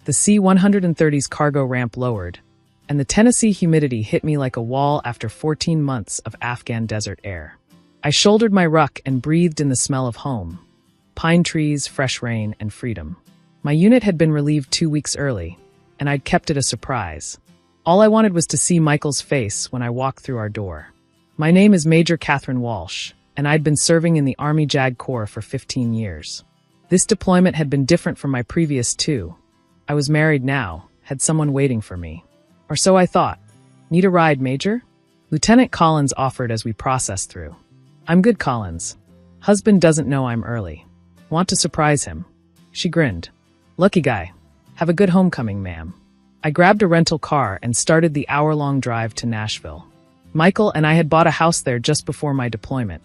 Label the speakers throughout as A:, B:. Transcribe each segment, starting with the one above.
A: The C-130's cargo ramp lowered, and the Tennessee humidity hit me like a wall after 14 months of Afghan desert air. I shouldered my ruck and breathed in the smell of home. Pine trees, fresh rain, and freedom. My unit had been relieved 2 weeks early, and I'd kept it a surprise. All I wanted was to see Michael's face when I walked through our door. My name is Major Catherine Walsh, and I'd been serving in the Army JAG Corps for 15 years. This deployment had been different from my previous two. I was married now, had someone waiting for me. Or so I thought. Need a ride, Major? Lieutenant Collins offered as we processed through. I'm good, Collins. Husband doesn't know I'm early. Want to surprise him. She grinned. Lucky guy. Have a good homecoming, ma'am. I grabbed a rental car and started the hour-long drive to Nashville. Michael and I had bought a house there just before my deployment.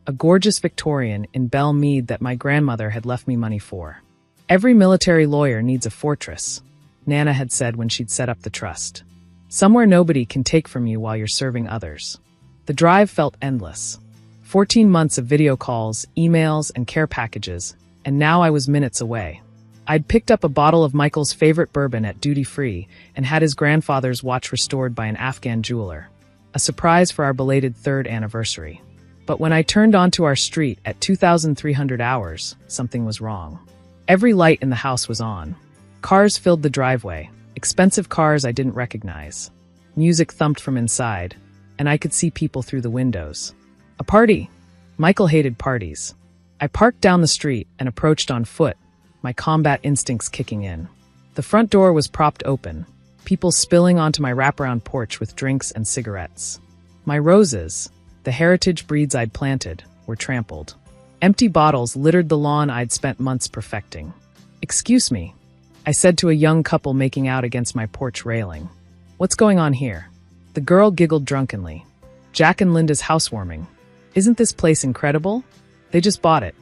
A: A gorgeous Victorian in Belle Meade that my grandmother had left me money for. Every military lawyer needs a fortress, Nana had said when she'd set up the trust. Somewhere nobody can take from you while you're serving others. The drive felt endless. 14 months of video calls, emails, and care packages, and now I was minutes away. I'd picked up a bottle of Michael's favorite bourbon at duty-free and had his grandfather's watch restored by an Afghan jeweler. A surprise for our belated 3rd anniversary. But when I turned onto our street at 2,300 hours, something was wrong. Every light in the house was on. Cars filled the driveway, expensive cars I didn't recognize. Music thumped from inside, and I could see people through the windows. A party! Michael hated parties. I parked down the street and approached on foot, my combat instincts kicking in. The front door was propped open, people spilling onto my wraparound porch with drinks and cigarettes. My roses, the heritage breeds I'd planted, were trampled. Empty bottles littered the lawn I'd spent months perfecting. Excuse me, I said to a young couple making out against my porch railing. What's going on here? The girl giggled drunkenly. Jack and Linda's housewarming. Isn't this place incredible? They just bought it.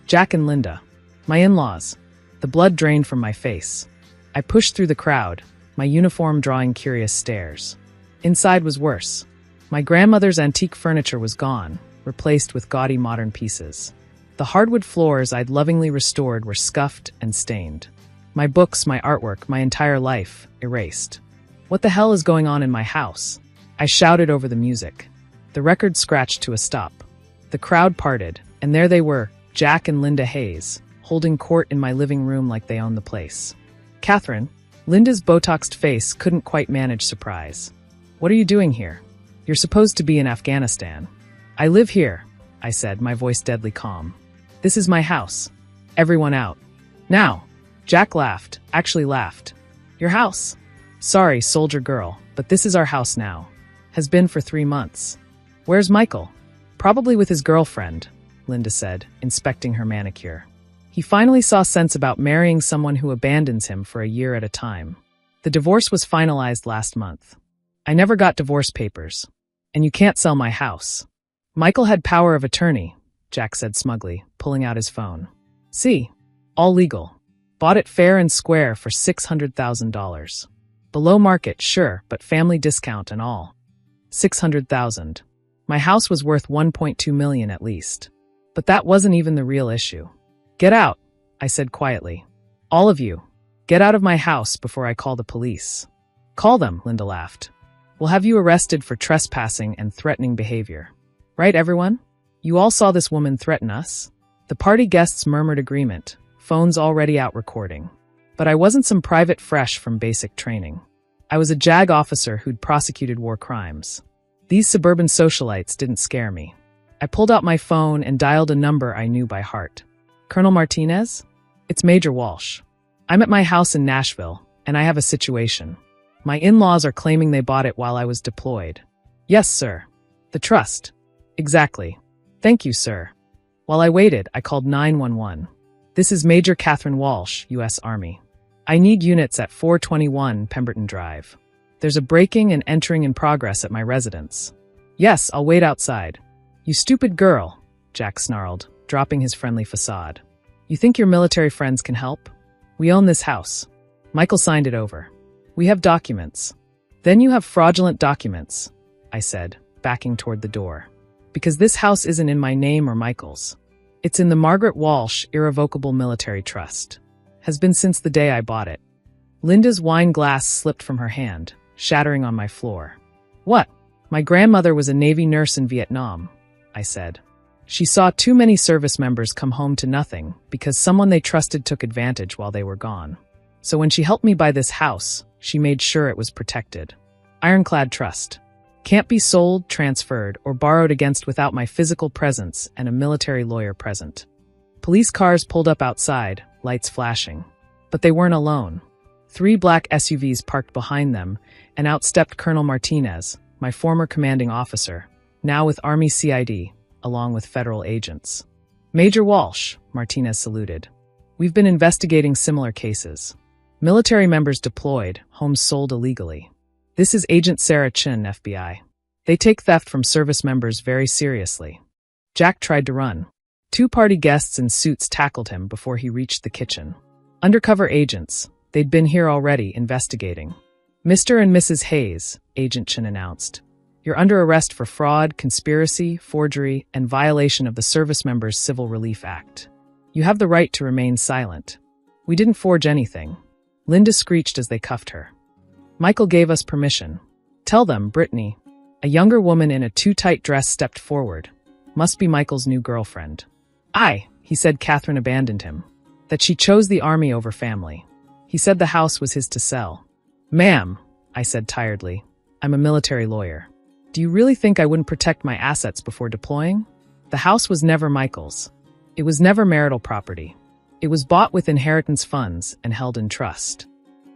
A: Jack and Linda. My in-laws. The blood drained from my face. I pushed through the crowd, my uniform drawing curious stares. Inside was worse. My grandmother's antique furniture was gone, replaced with gaudy modern pieces. The hardwood floors I'd lovingly restored were scuffed and stained. My books, my artwork, my entire life, erased. What the hell is going on in my house? I shouted over the music. The record scratched to a stop. The crowd parted, and there they were, Jack and Linda Hayes, holding court in my living room like they owned the place. Catherine, Linda's Botoxed face couldn't quite manage surprise. What are you doing here? You're supposed to be in Afghanistan. I live here, I said, my voice deadly calm. This is my house. Everyone out. Now. Jack laughed, actually laughed. Your house? Sorry, soldier girl, but this is our house now. Has been for 3 months. Where's Michael? Probably with his girlfriend, Linda said, inspecting her manicure. He finally saw sense about marrying someone who abandons him for a year at a time. The divorce was finalized last month. I never got divorce papers. And you can't sell my house. Michael had power of attorney, Jack said smugly, pulling out his phone. See? All legal. Bought it fair and square for $600,000. Below market, sure, but family discount and all. $600,000. My house was worth $1.2 million at least. But that wasn't even the real issue. Get out, I said quietly. All of you. Get out of my house before I call the police. Call them, Linda laughed. We'll have you arrested for trespassing and threatening behavior. Right, everyone? You all saw this woman threaten us? The party guests murmured agreement, phones already out recording. But I wasn't some private fresh from basic training. I was a JAG officer who'd prosecuted war crimes. These suburban socialites didn't scare me. I pulled out my phone and dialed a number I knew by heart. Colonel Martinez? It's Major Walsh. I'm at my house in Nashville, and I have a situation. My in-laws are claiming they bought it while I was deployed. Yes, sir. The trust. Exactly. Thank you, sir. While I waited, I called 911. This is Major Catherine Walsh, U.S. Army. I need units at 421 Pemberton Drive. There's a breaking and entering in progress at my residence. Yes, I'll wait outside. You stupid girl, Jack snarled, dropping his friendly facade. You think your military friends can help? We own this house. Michael signed it over. We have documents. Then you have fraudulent documents, I said, backing toward the door. Because this house isn't in my name or Michael's. It's in the Margaret Walsh Irrevocable Military Trust. Has been since the day I bought it. Linda's wine glass slipped from her hand, shattering on my floor. What? My grandmother was a Navy nurse in Vietnam, I said. She saw too many service members come home to nothing because someone they trusted took advantage while they were gone. So when she helped me buy this house, she made sure it was protected. Ironclad trust. Can't be sold, transferred, or borrowed against without my physical presence and a military lawyer present. Police cars pulled up outside, lights flashing. But they weren't alone. 3 black SUVs parked behind them, and out stepped Colonel Martinez, my former commanding officer, now with Army CID, along with federal agents. Major Walsh, Martinez saluted. We've been investigating similar cases. Military members deployed, homes sold illegally. This is Agent Sarah Chin, FBI. They take theft from service members very seriously. Jack tried to run. 2 party guests in suits tackled him before he reached the kitchen. Undercover agents. They'd been here already, investigating. Mr. and Mrs. Hayes, Agent Chin announced. You're under arrest for fraud, conspiracy, forgery, and violation of the Service Members Civil Relief Act. You have the right to remain silent. We didn't forge anything. Linda screeched as they cuffed her. Michael gave us permission. Tell them, Brittany. A younger woman in a too-tight dress stepped forward. Must be Michael's new girlfriend. He said Catherine abandoned him. That she chose the army over family. He said the house was his to sell. Ma'am, I said tiredly, I'm a military lawyer. Do you really think I wouldn't protect my assets before deploying? The house was never Michael's. It was never marital property. It was bought with inheritance funds and held in trust.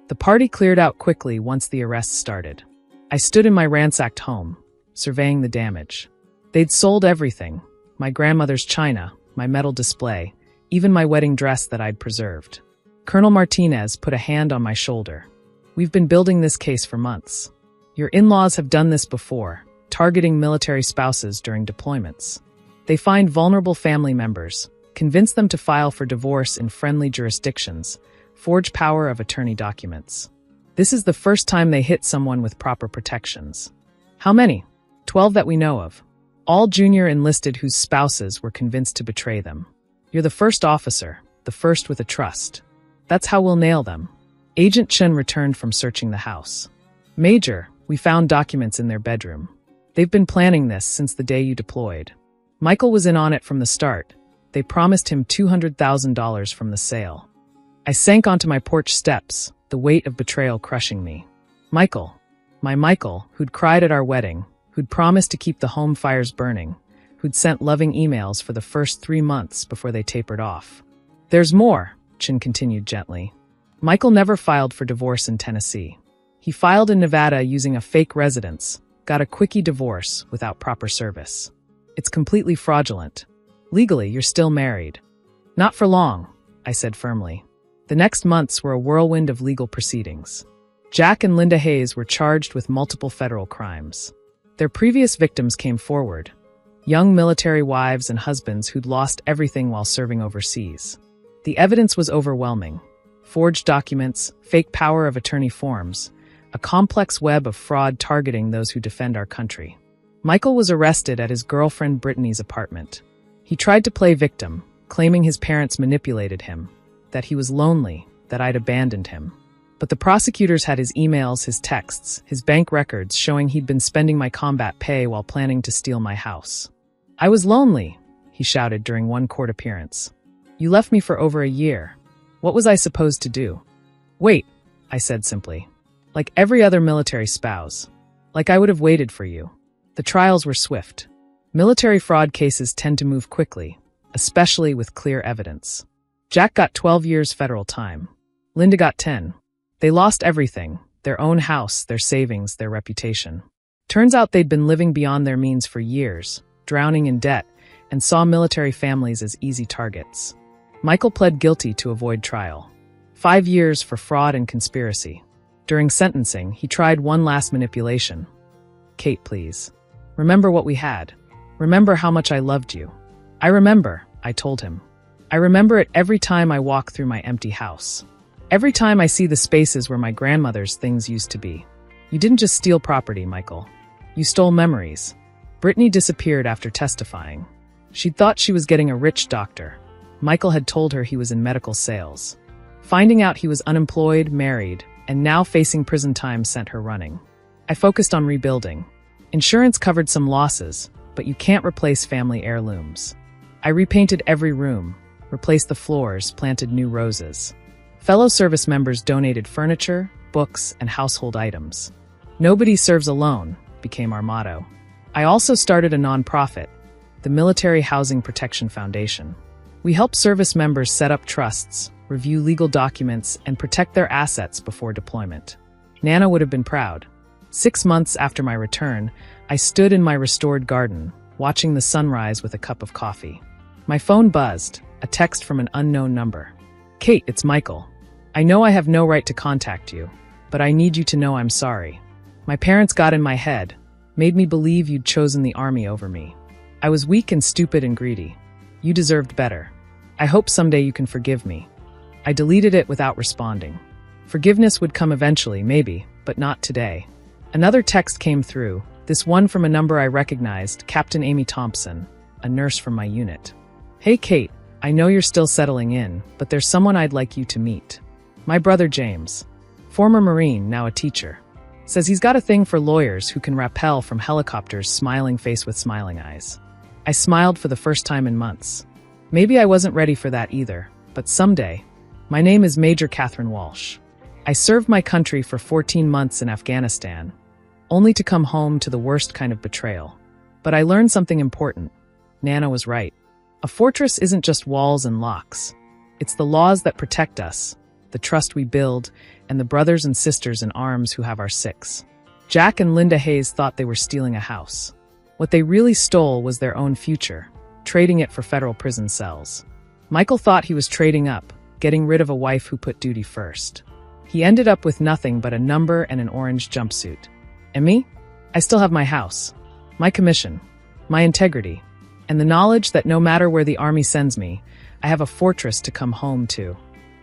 A: The party cleared out quickly once the arrests started. I stood in my ransacked home, surveying the damage. They'd sold everything. My grandmother's china, my metal display, even my wedding dress that I'd preserved. Colonel Martinez put a hand on my shoulder. We've been building this case for months. Your in-laws have done this before, targeting military spouses during deployments. They find vulnerable family members, convince them to file for divorce in friendly jurisdictions, forge power of attorney documents. This is the first time they hit someone with proper protections. How many? 12 that we know of. All junior enlisted whose spouses were convinced to betray them. You're the first officer, the first with a trust. That's how we'll nail them. Agent Chen returned from searching the house. Major, we found documents in their bedroom. They've been planning this since the day you deployed. Michael was in on it from the start. They promised him $200,000 from the sale. I sank onto my porch steps, the weight of betrayal crushing me. Michael, my Michael, who'd cried at our wedding, who'd promised to keep the home fires burning, who'd sent loving emails for the first 3 months before they tapered off. There's more, Chin continued gently. Michael never filed for divorce in Tennessee. He filed in Nevada using a fake residence, got a quickie divorce without proper service. It's completely fraudulent. Legally, you're still married. Not for long, I said firmly. The next months were a whirlwind of legal proceedings. Jack and Linda Hayes were charged with multiple federal crimes. Their previous victims came forward, young military wives and husbands who'd lost everything while serving overseas. The evidence was overwhelming. Forged documents, fake power of attorney forms, a complex web of fraud targeting those who defend our country. Michael was arrested at his girlfriend Brittany's apartment. He tried to play victim, claiming his parents manipulated him, that he was lonely, that I'd abandoned him. But the prosecutors had his emails, his texts, his bank records showing he'd been spending my combat pay while planning to steal my house. I was lonely, he shouted during one court appearance. You left me for over a year. What was I supposed to do? Wait, I said simply. Like every other military spouse. Like I would have waited for you. The trials were swift. Military fraud cases tend to move quickly, especially with clear evidence. Jack got 12 years federal time. Linda got 10. They lost everything, their own house, their savings, their reputation. Turns out they'd been living beyond their means for years, drowning in debt, and saw military families as easy targets. Michael pled guilty to avoid trial. 5 years for fraud and conspiracy. During sentencing, he tried one last manipulation. Kate, please. Remember what we had. Remember how much I loved you. I remember, I told him. I remember it every time I walk through my empty house. Every time I see the spaces where my grandmother's things used to be. You didn't just steal property, Michael. You stole memories. Brittany disappeared after testifying. She'd thought she was getting a rich doctor. Michael had told her he was in medical sales. Finding out he was unemployed, married, and now facing prison time sent her running. I focused on rebuilding. Insurance covered some losses, but you can't replace family heirlooms. I repainted every room, replaced the floors, planted new roses. Fellow service members donated furniture, books, and household items. Nobody serves alone became our motto. I also started a nonprofit, the Military Housing Protection Foundation. We help service members set up trusts, review legal documents, and protect their assets before deployment. Nana would have been proud. 6 months after my return, I stood in my restored garden, watching the sunrise with a cup of coffee. My phone buzzed, a text from an unknown number. "Kate, it's Michael. I know I have no right to contact you, but I need you to know I'm sorry. My parents got in my head, made me believe you'd chosen the army over me. I was weak and stupid and greedy. You deserved better. I hope someday you can forgive me." I deleted it without responding. Forgiveness would come eventually, maybe, but not today. Another text came through, this one from a number I recognized, Captain Amy Thompson, a nurse from my unit. "Hey Kate, I know you're still settling in, but there's someone I'd like you to meet. My brother James, former Marine, now a teacher. Says he's got a thing for lawyers who can rappel from helicopters, smiling face with smiling eyes." I smiled for the first time in months. Maybe I wasn't ready for that either, but someday. My name is Major Catherine Walsh. I served my country for 14 months in Afghanistan, only to come home to the worst kind of betrayal. But I learned something important. Nana was right. A fortress isn't just walls and locks. It's the laws that protect us, the trust we build, and the brothers and sisters in arms who have our six. Jack and Linda Hayes thought they were stealing a house. What they really stole was their own future, trading it for federal prison cells. Michael thought he was trading up, getting rid of a wife who put duty first. He ended up with nothing but a number and an orange jumpsuit. And me? I still have my house, my commission, my integrity, and the knowledge that no matter where the army sends me, I have a fortress to come home to,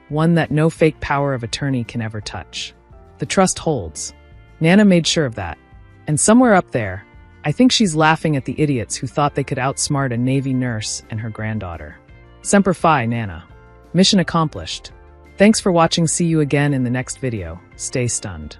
A: one that no fake power of attorney can ever touch. The trust holds. Nana made sure of that. And somewhere up there, I think she's laughing at the idiots who thought they could outsmart a Navy nurse and her granddaughter. Semper Fi, Nana. Mission accomplished. Thanks for watching. See you again in the next video. Stay stunned.